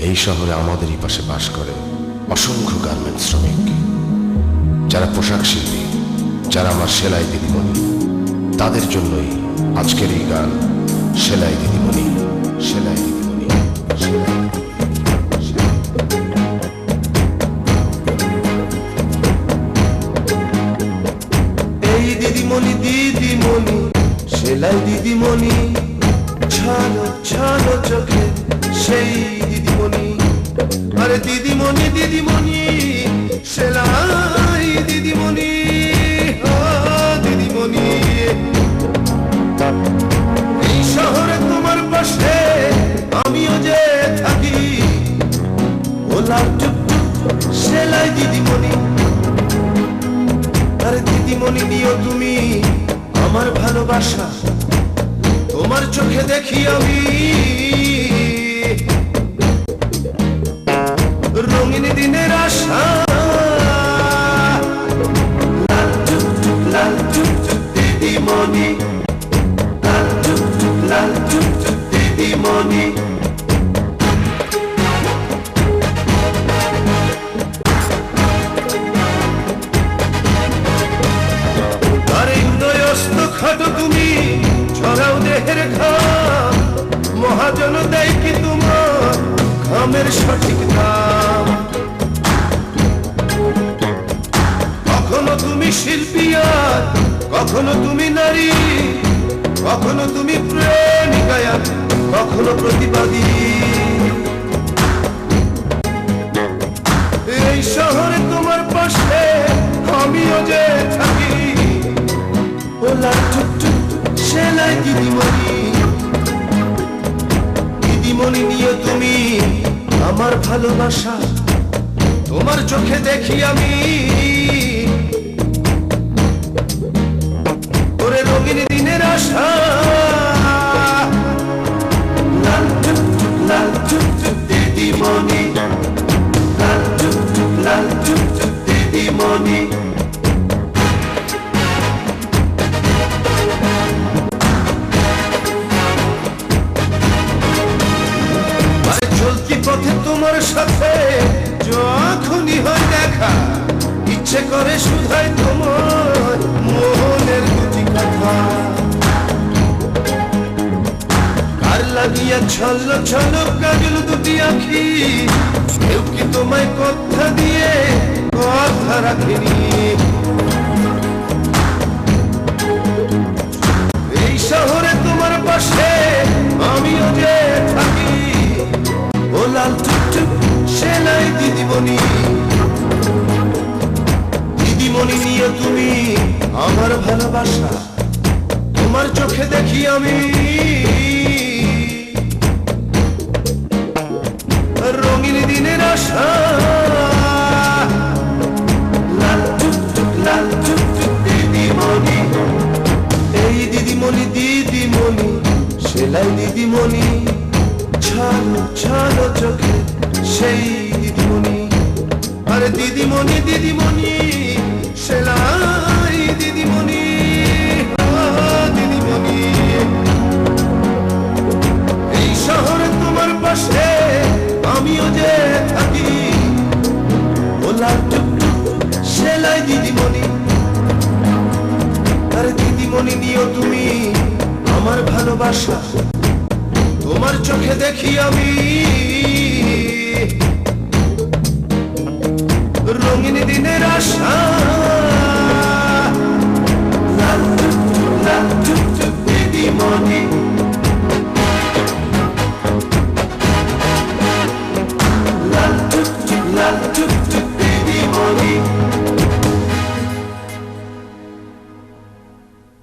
এই শহরে আমাদেরই পাশে বাস করে অসংখ্য গার্মেন্টস শ্রমিক, যারা পোশাক শিল্পী, যারা আমার সেলাই দিদিমণি। তাদের জন্যই আজকের এই গান, সেলাই দিদিমণি, সেলাই দিদিমণি, এই দিদিমণি দিদিমণি সেলাই দিদিমণি, ছালো ছালো চোখে সেই দিদিমণি। আরে দিদিমণি দিদিমণি সেলাই দিদিমণি, দিদিমণি। এই শহরে তোমার পাশে আমিও যে থাকি, ওলার টুকটুক সেলাই দিদিমণি। আরে দিদিমণি দিও তুমি আমার ভালোবাসা, তোমার চোখে দেখি আমি রঙিন দিনের আশা। লাল টুকটুক লাল টুকটুক দিদিমণি, লাল টুকটুক লাল টুকটুক দিদিমণি। আরে উদয়স্ত খাটো তুমি, ছড়াও দেহের ঘাম, মহাজন দেয় কি তোমার ঘামের সঠিক দাম। কখনো তুমি শিল্পী আর কখনো তুমি নারী, কখনো তুমি প্রেমিকা আর কখনো প্রতিবাদী। এই শহরে তোমার পাশে আমিও যে থাকি, ওলা টুকটুক সেলাই দিদিমণি। দিদিমণি নিয়ে তুমি আমার ভালোবাসা, তোমার চোখে দেখি আমি ওরে রঙিন দিনের আশা। লাল টুকটুক লাল টুকটুক দিদিমণি, লাল টুকটুক লাল টুকটুক দিদিমণি। চলতি পথে তোমার সাথে যখনই হয় দেখা, ইচ্ছে করে শুধাই তোমার মনের দুটি কথা। কার লাগিয়া ছল ছল কাজল দুটি আখি, কেউ কি তোমায় কথা দিয়ে কথা রাখেনি। এই শহরে তোমার পাশে আমিও যে থাকি, ও লাল টুকটুক সেলাই দিদিমণি। দিদিমণি নিয়ে তুমি আমার ভালোবাসা, তোমার চোখে দেখি আমি রঙিন দিনের আশা। লাল টুকটুক লাল টুকটুক দিদিমণি, এই দিদিমণি দিদিমণি সেলাই দিদিমণি, ছালো ছালো চোখে সেই দিদিমণি। আরে দিদিমণি দিদিমণি সেলাই দিদিমণি, দিদিমণি। এই শহরে তোমার পাশে আমিও যে থাকি, ওলা টুকটুক সেলাই দিদিমণি। আরে দিদিমণি নিও তুমি আমার ভালোবাসা, তোমার চোখে দেখি আমি রঙিন দিনের আশা। লাল টুকটুক লাল টুকটুক দিদিমণি।